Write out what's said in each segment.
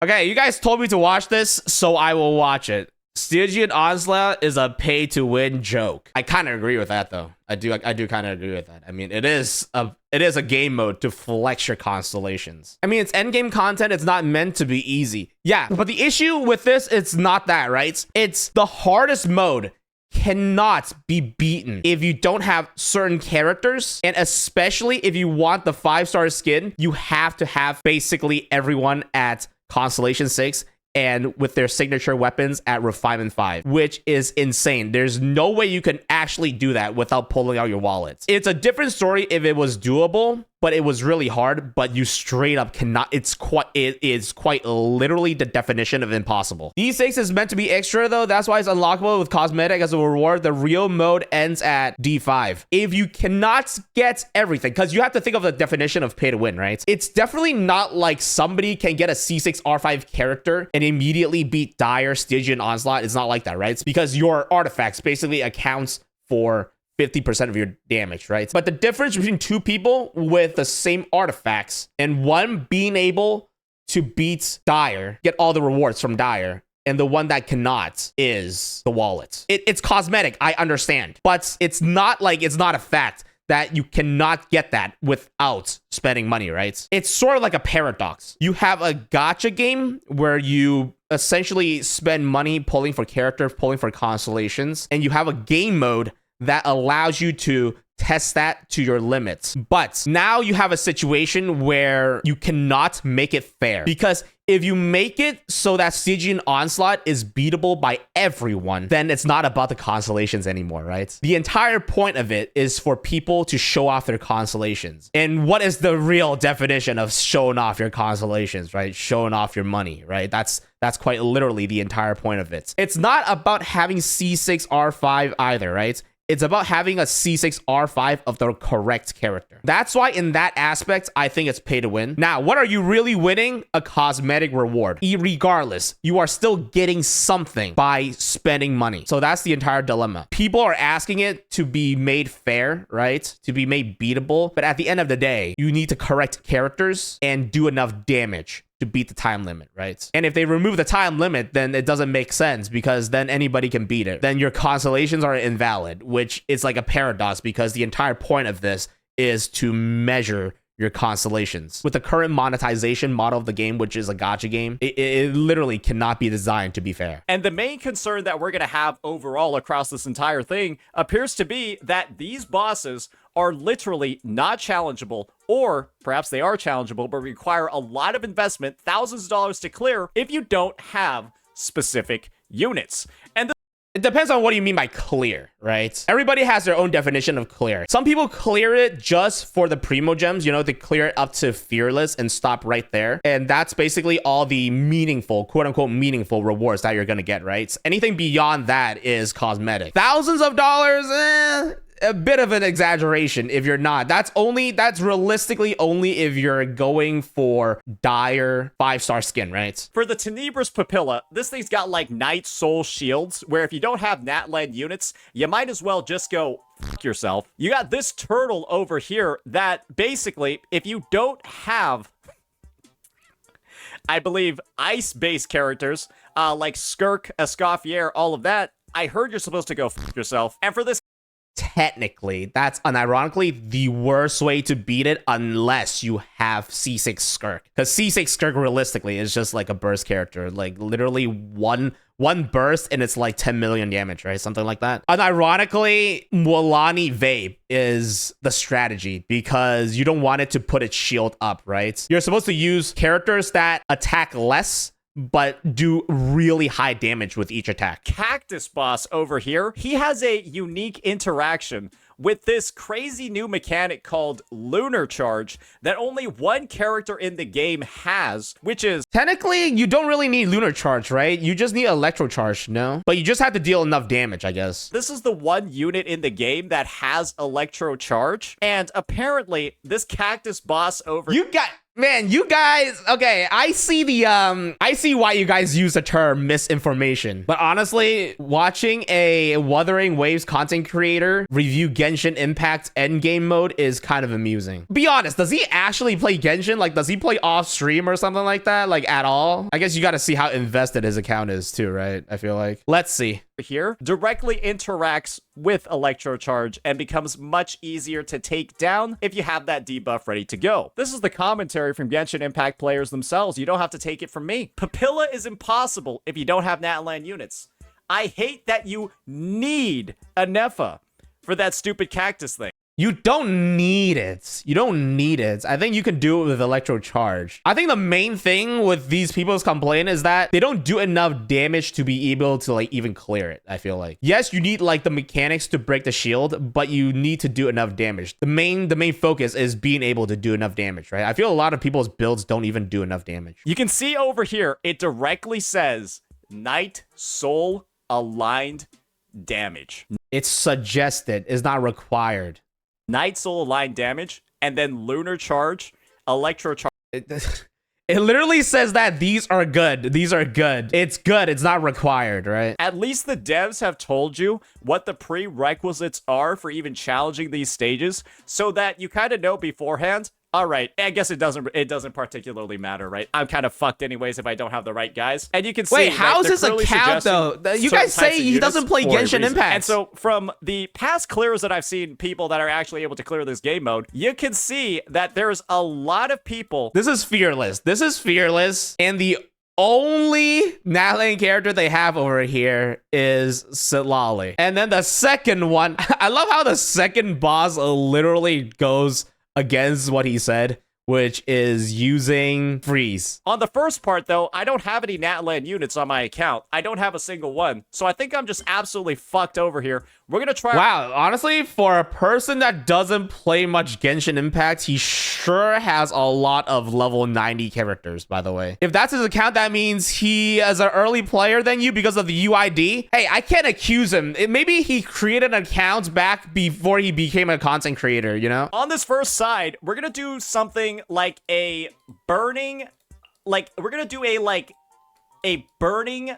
Okay, you guys told me to watch this, so I will watch it. Stygian Onslaught is a pay-to-win joke. I kind of agree with that, though. I do kind of agree with that. I mean, it is a game mode to flex your constellations. I mean, it's endgame content. It's not meant to be easy. Yeah, but the issue with this, it's not that, right? It's the hardest mode cannot be beaten if you don't have certain characters, and especially if you want the 5-star skin, you have to have basically everyone at Constellation 6 and with their signature weapons at Refinement 5, which is insane. There's no way you can actually do that without pulling out your wallets. It's a different story if it was doable, but it was really hard, but you straight up cannot. It is quite literally the definition of impossible. D6 is meant to be extra though. That's why it's unlockable with cosmetic as a reward. The real mode ends at D5. If you cannot get everything, because you have to think of the definition of pay to win, right? It's definitely not like somebody can get a C6 R5 character and immediately beat Dire, Stygian Onslaught. It's not like that, right? It's because your artifacts basically accounts for 50% of your damage, right? But the difference between two people with the same artifacts and one being able to beat Dire, get all the rewards from Dire, and the one that cannot is the wallet. It's cosmetic, I understand, but it's not a fact that you cannot get that without spending money, right? It's sort of like a paradox. You have a gacha game where you essentially spend money pulling for characters, pulling for constellations, and you have a game mode that allows you to test that to your limits. But now you have a situation where you cannot make it fair, because if you make it so that Stygian Onslaught is beatable by everyone, then it's not about the constellations anymore, right? The entire point of it is for people to show off their constellations. And what is the real definition of showing off your constellations, right? Showing off your money, right? That's quite literally the entire point of it. It's not about having C6 R5 either, right? It's about having a C6 R5 of the correct character. That's why in that aspect, I think it's pay to win. Now, what are you really winning? A cosmetic reward. Regardless, you are still getting something by spending money. So that's the entire dilemma. People are asking it to be made fair, right? To be made beatable. But at the end of the day, you need to correct characters and do enough damage to beat the time limit, right? And if they remove the time limit, then it doesn't make sense, because then anybody can beat it. Then your constellations are invalid, which is like a paradox, because the entire point of this is to measure your constellations. With the current monetization model of the game, which is a gacha game, it literally cannot be designed to be fair. And the main concern that we're going to have overall across this entire thing appears to be that these bosses are literally not challengeable, or perhaps they are challengeable, but require a lot of investment, thousands of dollars to clear, if you don't have specific units. And it depends on what you mean by clear, right? Everybody has their own definition of clear. Some people clear it just for the primo gems, you know, they clear it up to fearless and stop right there. And that's basically all the meaningful, quote unquote, meaningful rewards that you're gonna get, right? Anything beyond that is cosmetic. Thousands of dollars, a bit of an exaggeration if you're not. That's realistically only if you're going for Dire 5-star skin, right? For the Tenebrous Papilla, this thing's got like Night Soul shields, where if you don't have Natland units, you might as well just go f yourself. You got this turtle over here that basically, if you don't have, I believe, ice-based characters, like Skirk, Escoffier, all of that, I heard you're supposed to go f yourself. And for this, technically, that's unironically the worst way to beat it, unless you have C6 Skirk. Because C6 Skirk realistically is just like a burst character, like literally one burst and it's like 10 million damage, right? Something like that. Unironically, Mualani Vape is the strategy, because you don't want it to put its shield up, right? You're supposed to use characters that attack less but do really high damage with each attack. Cactus boss over here, he has a unique interaction with this crazy new mechanic called Lunar Charge that only one character in the game has, which is... Technically, you don't really need Lunar Charge, right? You just need Electro Charge, no? But you just have to deal enough damage, I guess. This is the one unit in the game that has Electro Charge, and apparently, this Cactus boss over... Man, you guys, okay, I see why you guys use the term misinformation. But honestly, watching a Wuthering Waves content creator review Genshin Impact's endgame mode is kind of amusing. Be honest, does he actually play Genshin? Like, does he play off stream or something like that? Like, at all? I guess you gotta see how invested his account is too, right? I feel like. Let's see. Here directly interacts with Electrocharge and becomes much easier to take down if you have that debuff ready to go. This is the commentary from Genshin Impact players themselves. You don't have to take it from me. Papilla is impossible if you don't have Natlan units. I hate that you need a Nefa for that stupid cactus thing. You don't need it. You don't need it. I think you can do it with Electrocharge. I think the main thing with these people's complaint is that they don't do enough damage to be able to like even clear it, I feel like. Yes, you need like the mechanics to break the shield, but you need to do enough damage. The main focus is being able to do enough damage, right? I feel a lot of people's builds don't even do enough damage. You can see over here, it directly says Night Soul aligned damage. It's suggested, it's not required. Night Soul aligned damage, and then Lunar Charge, Electro Charge. It literally says that these are good. These are good. It's good. It's not required, right? At least the devs have told you what the prerequisites are for even challenging these stages, so that you kind of know beforehand. All right, I guess it doesn't particularly matter, right? I'm kind of fucked anyways if I don't have the right guys. And you can see, wait, how's this account though? You guys say he doesn't play Genshin Impact. And so from the past clears that I've seen, people that are actually able to clear this game mode, you can see that there's a lot of people. This is fearless. This is fearless. And the only Natlan character they have over here is Sitlali. And then the second one, I love how the second boss literally goes against what he said, which is using freeze. On the first part, though, I don't have any Natlan units on my account. I don't have a single one. So I think I'm just absolutely fucked over here. We're going to try... Wow, honestly, for a person that doesn't play much Genshin Impact, he sure has a lot of level 90 characters, by the way. If that's his account, that means he is an early player than you because of the UID. Hey, I can't accuse him. Maybe he created an account back before he became a content creator, you know? On this first side, we're going to do something like a burning... Like, we're going to do a burning...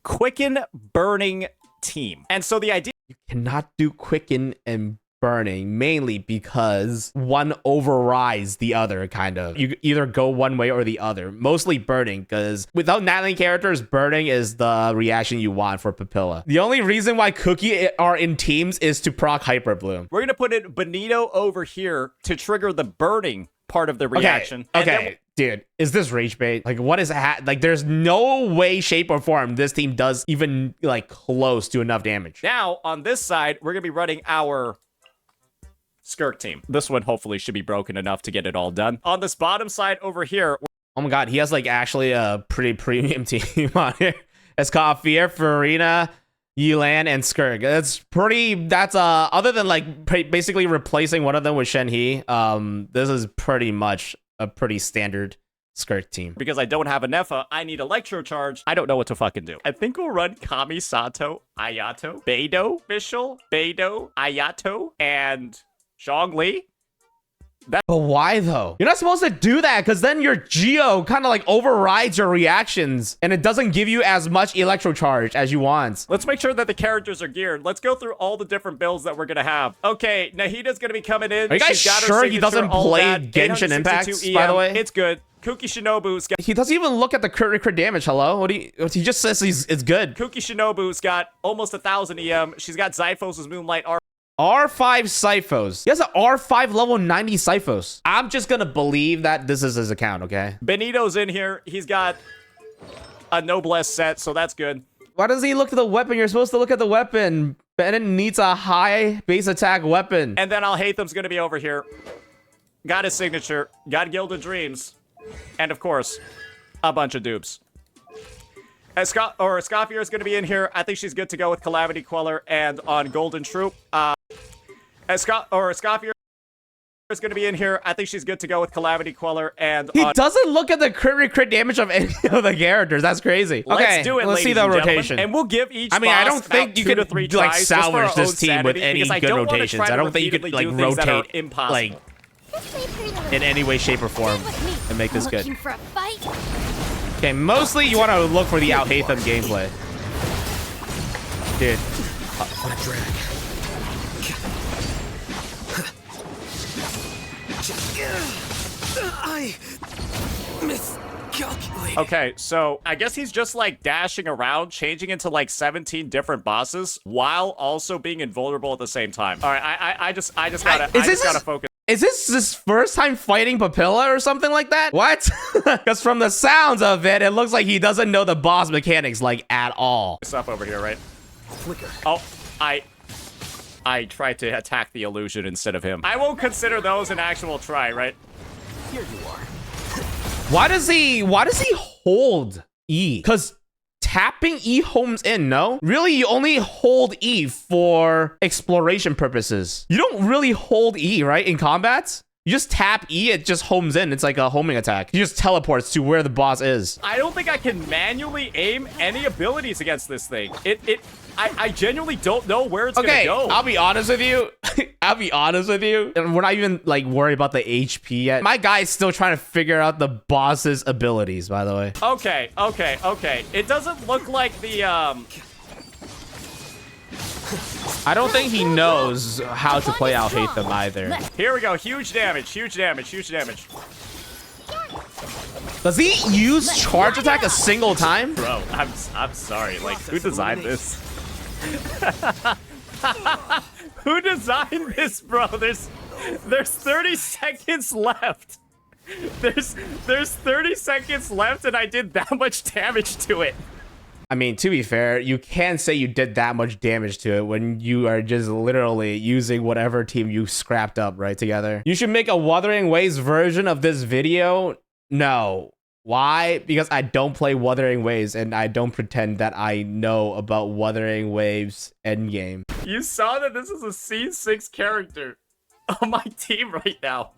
Quicken burning team. And so the idea... You cannot do quicken and burning, mainly because one overrides the other, kind of. You either go one way or the other. Mostly burning, because without Natlan characters, burning is the reaction you want for Papilla. The only reason why Cookie are in teams is to proc Hyper Bloom. We're going to put in Benito over here to trigger the burning part of the reaction. Okay. Dude, is this rage bait? Like, what is that? Like, there's no way, shape, or form this team does even, like, close to enough damage. Now, on this side, we're going to be running our Skirk team. This one hopefully should be broken enough to get it all done. On this bottom side over here... Oh my god, he has, like, actually a pretty premium team on here. It's called Fear, Farina, Yilan, and Skirk. That's other than, like, basically replacing one of them with Shenhe, this is pretty much a pretty standard Skirk team. Because I don't have a Nefa, I need Electrocharge. I don't know what to fucking do. I think we'll run Kamisato, Ayato, Beidou, Fischl, Beidou, Ayato, and Zhongli. But why though? You're not supposed to do that because then your Geo kind of like overrides your reactions and it doesn't give you as much Electrocharge as you want. Let's make sure that the characters are geared. Let's go through all the different builds that we're going to have. Okay, Nahida's going to be coming in. Are you guys sure he doesn't play Genshin Impact, by the way? It's good. Kuki Shinobu's got... He doesn't even look at the crit damage, hello? He just says it's good. Kuki Shinobu's got almost 1,000 EM. She's got Zyphos' Moonlight R. R5 Zyphos. He has an R5 level 90 Zyphos. I'm just gonna believe that this is his account, okay? Benito's in here. He's got a Noblesse set, so that's good. Why doesn't he look at the weapon? You're supposed to look at the weapon. Bennett needs a high base attack weapon. And then Alhaitham's gonna be over here. Got his signature. Got Gilded Dreams. And of course, a bunch of dupes. Escoffier is going to be in here. I think she's good to go with Calamity Queller and on Golden Troop. Escoffier is going to be in here. I think she's good to go with Calamity Queller and he doesn't look at the crit damage of any of the characters. That's crazy. Let's do it, let's see the rotation. And we'll give each I mean, I don't think you could like salvage this team with any good rotations. I don't think you could like rotate like in any way, shape, or form and make this good. Looking for a fight? Okay, mostly you want to look for the out-hate them gameplay. Dude. What a drag. I miscalculated. Okay, so I guess he's just like dashing around, changing into like 17 different bosses while also being invulnerable at the same time. All right, I just gotta focus. Is this his first time fighting Papilla or something like that? What? Because from the sounds of it, it looks like he doesn't know the boss mechanics like at all. This up over here, right? Flicker. Oh, I tried to attack the illusion instead of him. I won't consider those an actual try, right? Here you are. Why does he hold E? Because tapping E homes in, no? Really, you only hold E for exploration purposes. You don't really hold E, right, in combats? You just tap E, it just homes in. It's like a homing attack. He just teleports to where the boss is. I don't think I can manually aim any abilities against this thing. I genuinely don't know where it's gonna go. I'll be honest with you. I'll be honest with you. And we're not even like worried about the HP yet. My guy's still trying to figure out the boss's abilities, by the way. Okay. It doesn't look like the I don't think he knows how to play out hate them either. Here we go. Huge damage. Does he use charge attack a single time? Bro, I'm sorry. Like, who designed this? Who designed this, bro? There's 30 seconds left. There's 30 seconds left, and I did that much damage to it. I mean, to be fair, you can't say you did that much damage to it when you are just literally using whatever team you scrapped up right together. You should make a Wuthering Waves version of this video. No. Why? Because I don't play Wuthering Waves and I don't pretend that I know about Wuthering Waves endgame. You saw that this is a C6 character on my team right now,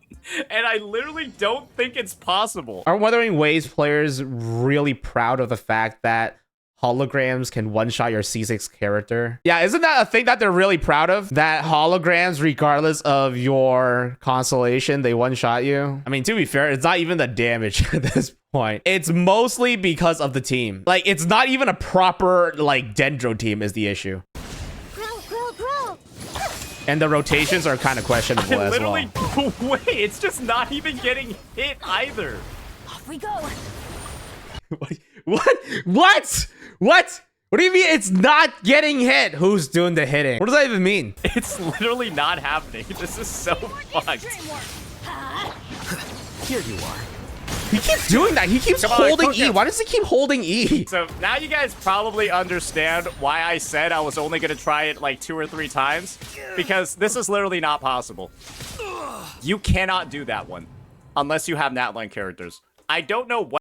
and I literally don't think it's possible. Are Wuthering Waves players really proud of the fact that holograms can one-shot your C6 character? Yeah, isn't that a thing that they're really proud of? That holograms, regardless of your constellation, they one-shot you? I mean, to be fair, it's not even the damage at this point. It's mostly because of the team. Like, it's not even a proper, like, Dendro team is the issue. And the rotations are kind of questionable as well. Wait, it's just not even getting hit either. Off we go. What? What do you mean it's not getting hit? Who's doing the hitting? What does that even mean? It's literally not happening. This is so fucked. Here you are. He keeps doing that. He keeps holding E. Why does he keep holding E? So now you guys probably understand why I said I was only going to try it like 2 or 3 times. Because this is literally not possible. You cannot do that one unless you have Natlan characters. I don't know what.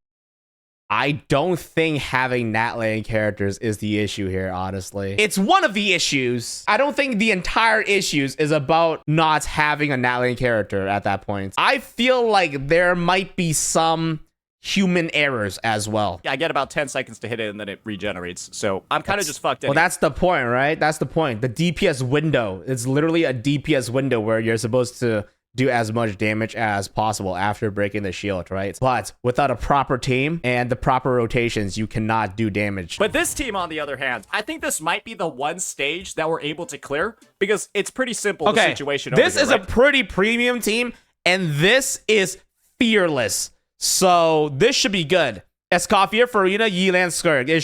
I don't think having Natlan characters is the issue here, honestly. It's one of the issues. I don't think the entire issues is about not having a Natlan character at that point. I feel like there might be some human errors as well. I get about 10 seconds to hit it and then it regenerates. So I'm kind of just fucked in. Well, that's the point, right? That's the point. The DPS window. It's literally a DPS window where you're supposed to do as much damage as possible after breaking the shield, right? But without a proper team and the proper rotations, you cannot do damage. But this team, on the other hand, I think this might be the one stage that we're able to clear because it's pretty simple, the situation over this here, is right? a pretty premium team, and this is fearless. So this should be good. Escoffier, Farina, Yeelan, Skirg. It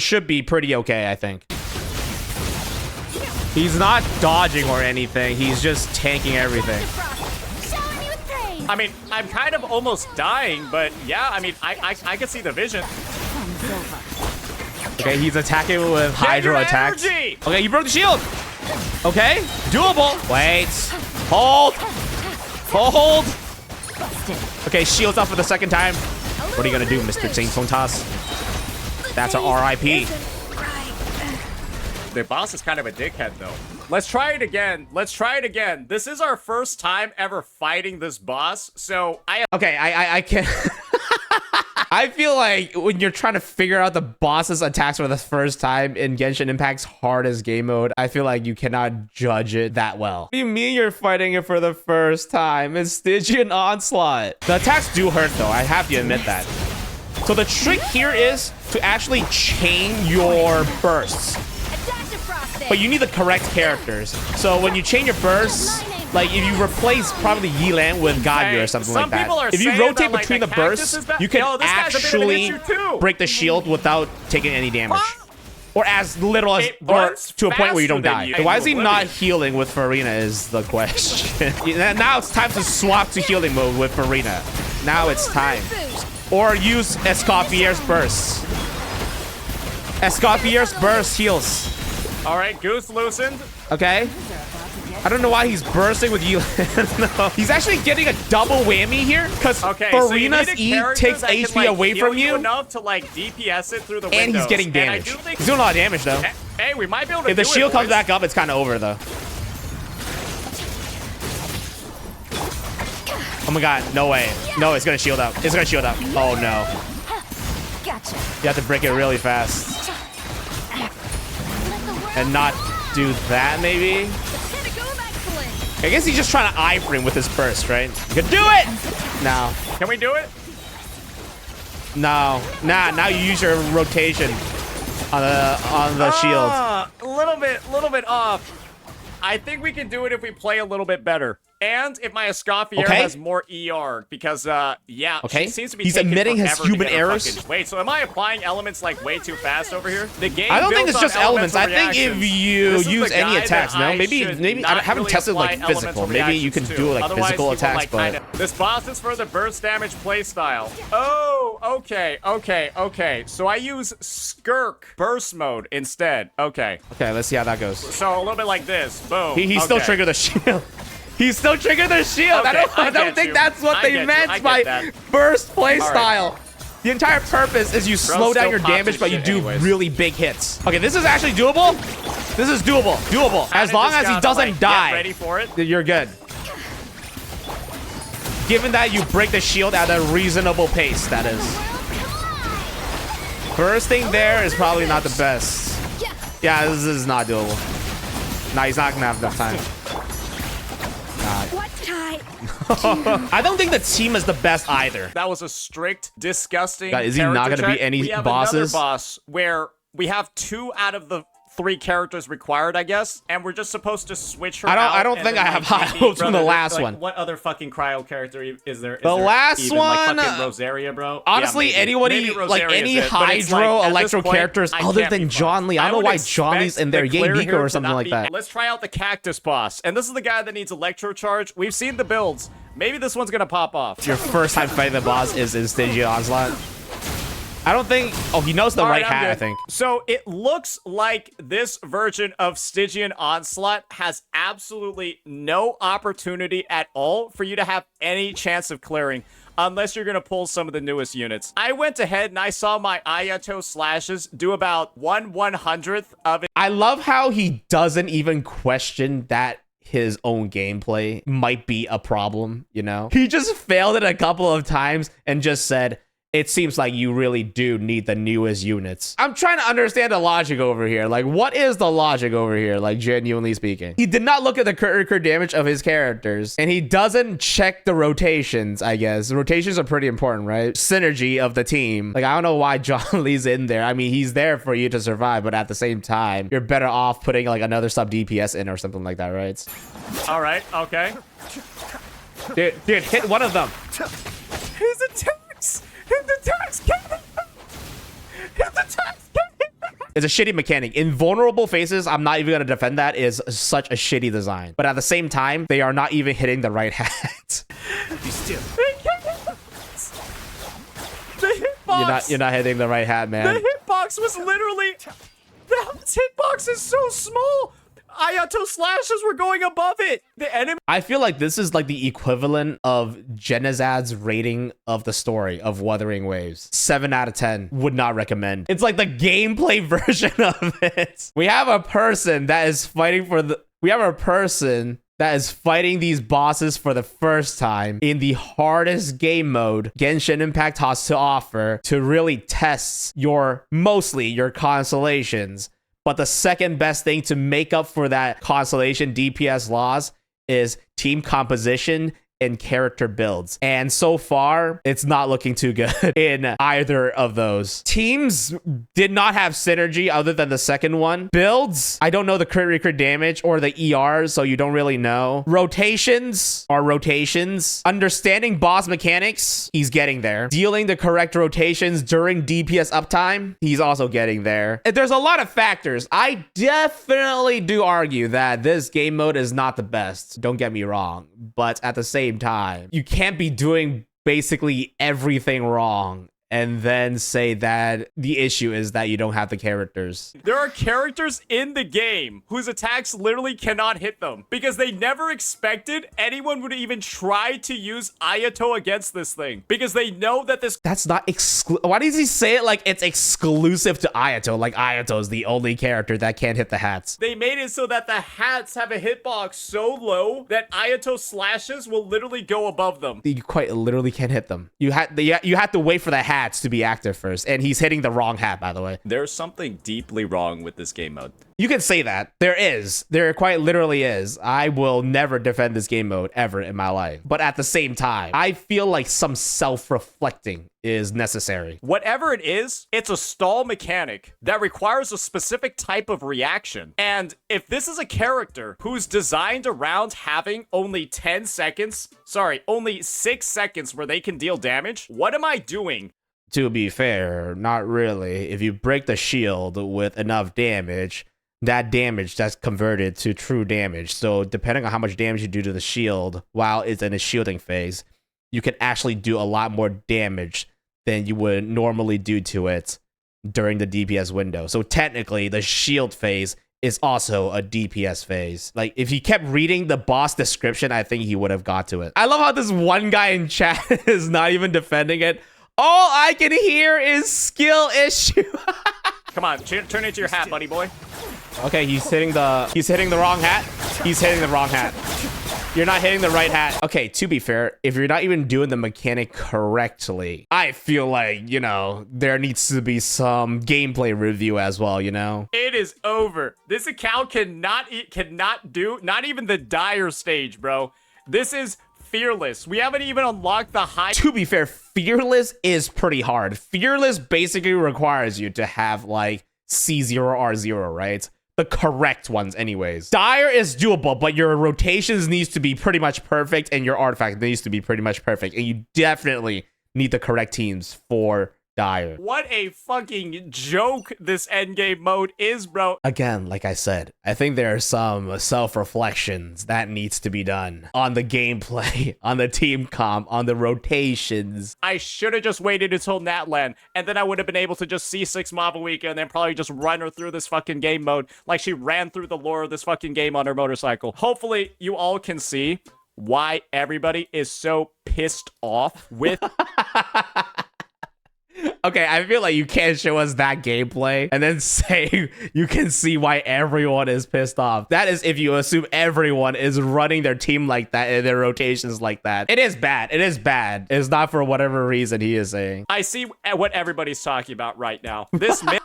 should be pretty okay, I think. He's not dodging or anything. He's just tanking everything. I mean, I'm kind of almost dying, but yeah, I mean, I can see the vision. Okay, he's attacking with Hydro attacks. Okay, you broke the shield. Okay, doable. Wait. Hold. Hold. Okay, shield's up for the second time. What are you gonna do, Mr. Saint Fontas? That's our RIP. The boss is kind of a dickhead, though. Let's try it again. Let's try it again. This is our first time ever fighting this boss, so Okay, I can't... I feel like when you're trying to figure out the boss's attacks for the first time in Genshin Impact's hardest game mode, I feel like you cannot judge it that well. What do you mean you're fighting it for the first time? It's Stygian Onslaught. The attacks do hurt though, I have to admit that. So the trick here is to actually chain your bursts. But you need the correct characters. So when you chain your bursts, like if you replace probably Yilan with Ganyu or something like that, if you rotate between the bursts, you can actually break the shield without taking any damage. Or as little as, or to a point where you don't die. Why is he not healing with Farina is the question. Now it's time to swap to healing mode with Farina. Now it's time. Or use Escoffier's bursts. Escoffier's burst heals. All right, Goose loosened. Okay. I don't know why he's bursting with Yilan. No. He's actually getting a double whammy here because Farina's E takes HP away from you. Enough to like DPS it through the windows. And he's getting damage. He's doing a lot of damage though. Hey, we might be able to if the shield comes back up, it's kind of over though. Oh my god, no way. No, it's gonna shield up. It's gonna shield up. Oh no. Gotcha. You have to break it really fast. And not do that maybe? I guess he's just trying to iframe with his burst, right? You can do it! No. Can we do it? No. Nah, now you use your rotation on the shield. A little bit off. I think we can do it if we play a little bit better. And if my Escoffier has more ER, because, yeah, she seems to be he's admitting his human errors. Wait, so am I applying elements, like, way too fast over here? The game I don't think it's just elements. I think reactions. if you use any attacks, no, maybe I haven't tested, like, physical. Maybe you can do, like, physical attacks, but... This boss is for the burst damage playstyle. Oh, okay. So I use Skirk burst mode instead. Okay, let's see how that goes. So a little bit like this. Boom. He still triggered the shield. He still triggered their shield. Okay, I don't think that's what they meant by burst playstyle. The entire purpose is you slow down your damage, but you do really big hits. Okay, this is actually doable. This is doable. As long as he doesn't die, ready for it. You're good. Given that you break the shield at a reasonable pace, that is. Bursting there is probably not the best. Yeah, this is not doable. Nah, he's not gonna have enough time. I don't think the team is the best either. That was a strict, disgusting. God, is he not gonna be any we have bosses? Another boss where we have 2 out of the 3 characters required, I guess, and we're just supposed to switch her out. I don't think I have high hopes from the last one. What other fucking cryo character is there? The last one, like fucking Rosaria, bro. Honestly, anybody like any Hydro Electro characters other than John Lee. I don't know why John Lee's in there. Yay Miko or something like that. Let's try out the Cactus boss, and this is the guy that needs Electro Charge. We've seen the builds. Maybe this one's gonna pop off. Your first time fighting the boss is in Stygian Onslaught. I don't think... Oh, he knows the right hat, I think. So it looks like this version of Stygian Onslaught has absolutely no opportunity at all for you to have any chance of clearing, unless you're going to pull some of the newest units. I went ahead and I saw my Ayato slashes do about 1/100th of it. I love how he doesn't even question that his own gameplay might be a problem, you know? He just failed it a couple of times and just said... It seems like you really do need the newest units. I'm trying to understand the logic over here. Like, what is the logic over here? Like, genuinely speaking. He did not look at the current damage of his characters. And he doesn't check the rotations, I guess. Rotations are pretty important, right? Synergy of the team. Like, I don't know why John Lee's in there. I mean, he's there for you to survive. But at the same time, you're better off putting, like, another sub DPS in or something like that, right? All right, okay. Dude, hit one of them. His attacks! Hit the tax cannon! Hit the tax cannon! It's a shitty mechanic. In vulnerable faces, I'm not even going to defend that, is such a shitty design. But at the same time, they are not even hitting the right hat. Be still. The hitbox! You're not hitting the right hat, man. The hitbox was literally... The hitbox is so small! Ayato slashes were going above it. The enemy. I feel like this is like the equivalent of Genizad's rating of the story of Wuthering Waves. 7 out of 10. Would not recommend. It's like the gameplay version of it. We have a person that is fighting for the... We have a person that is fighting these bosses for the first time in the hardest game mode Genshin Impact has to offer to really test mostly your constellations. But the second best thing to make up for that constellation DPS loss is team composition and character builds. And so far, it's not looking too good in either of those. Teams did not have synergy other than the second one. Builds, I don't know the crit damage or the ERs, so you don't really know. Rotations are rotations. Understanding boss mechanics, he's getting there. Dealing the correct rotations during DPS uptime, he's also getting there. There's a lot of factors. I definitely do argue that this game mode is not the best. Don't get me wrong. But at the same time, you can't be doing basically everything wrong and then say that the issue is that you don't have the characters. There are characters in the game whose attacks literally cannot hit them because they never expected anyone would even try to use Ayato against this thing because they know that this— That's not why does he say it like it's exclusive to Ayato? Like Ayato is the only character that can't hit the hats. They made it so that the hats have a hitbox so low that Ayato slashes will literally go above them. You quite literally can't hit them. You have to wait for the hat to be active first, and he's hitting the wrong hat, by the way. There's something deeply wrong with this game mode. You can say that. There quite literally is. I will never defend this game mode ever in my life. But at the same time, I feel like some self-reflecting is necessary. Whatever it is, it's a stall mechanic that requires a specific type of reaction. And if this is a character who's designed around having only 6 seconds where they can deal damage, what am I doing? To be fair, not really. If you break the shield with enough damage, that damage that's converted to true damage. So depending on how much damage you do to the shield while it's in a shielding phase, you can actually do a lot more damage than you would normally do to it during the DPS window. So technically, the shield phase is also a DPS phase. Like, if he kept reading the boss description, I think he would have got to it. I love how this one guy in chat is not even defending it. All I can hear is skill issue. Come on, turn into your hat, buddy boy. Okay, he's hitting the wrong hat. He's hitting the wrong hat. You're not hitting the right hat. Okay, to be fair, if you're not even doing the mechanic correctly, I feel like, there needs to be some gameplay review as well, It is over. This account cannot do, not even the dire stage, bro. This is Fearless. We haven't even unlocked the high— To be fair, Fearless is pretty hard. Fearless basically requires you to have, like, C0, R0, right? The correct ones anyways. Dire is doable, but your rotations needs to be pretty much perfect and your artifact needs to be pretty much perfect. And you definitely need the correct teams for Dire. What a fucking joke this endgame mode is, bro. Again, like I said, I think there are some self-reflections that needs to be done on the gameplay, on the team comp, on the rotations. I should have just waited until Natlan, and then I would have been able to just C6 Mavawika and then probably just run her through this fucking game mode like she ran through the lore of this fucking game on her motorcycle. Hopefully, you all can see why everybody is so pissed off with— Okay, I feel like you can't show us that gameplay and then say you can see why everyone is pissed off. That is if you assume everyone is running their team like that and their rotations like that. It is bad. It is bad. It's not for whatever reason he is saying. I see what everybody's talking about right now. This myth—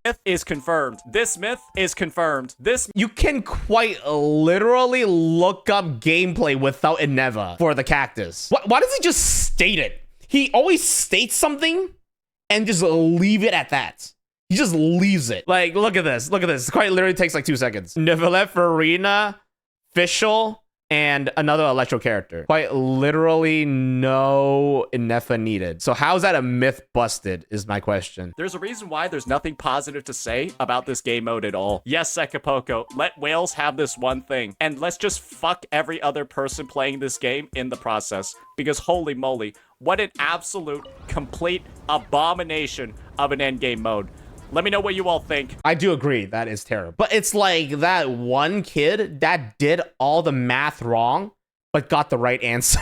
myth is confirmed. This myth is confirmed. You can quite literally look up gameplay without Eneva for the cactus. Why does he just state it? He always states something and just leave it at that. He just leaves it. Like, look at this. Look at this. It quite literally takes like 2 seconds. Nevelet for Arena, Fischl, and another Electro character. Quite literally no Inefa needed. So how is that a myth busted is my question. There's a reason why there's nothing positive to say about this game mode at all. Yes, Sekapoko, let whales have this one thing. And let's just fuck every other person playing this game in the process. Because holy moly, what an absolute, complete abomination of an endgame mode. Let me know what you all think. I do agree. That is terrible. But it's like that one kid that did all the math wrong, but got the right answer.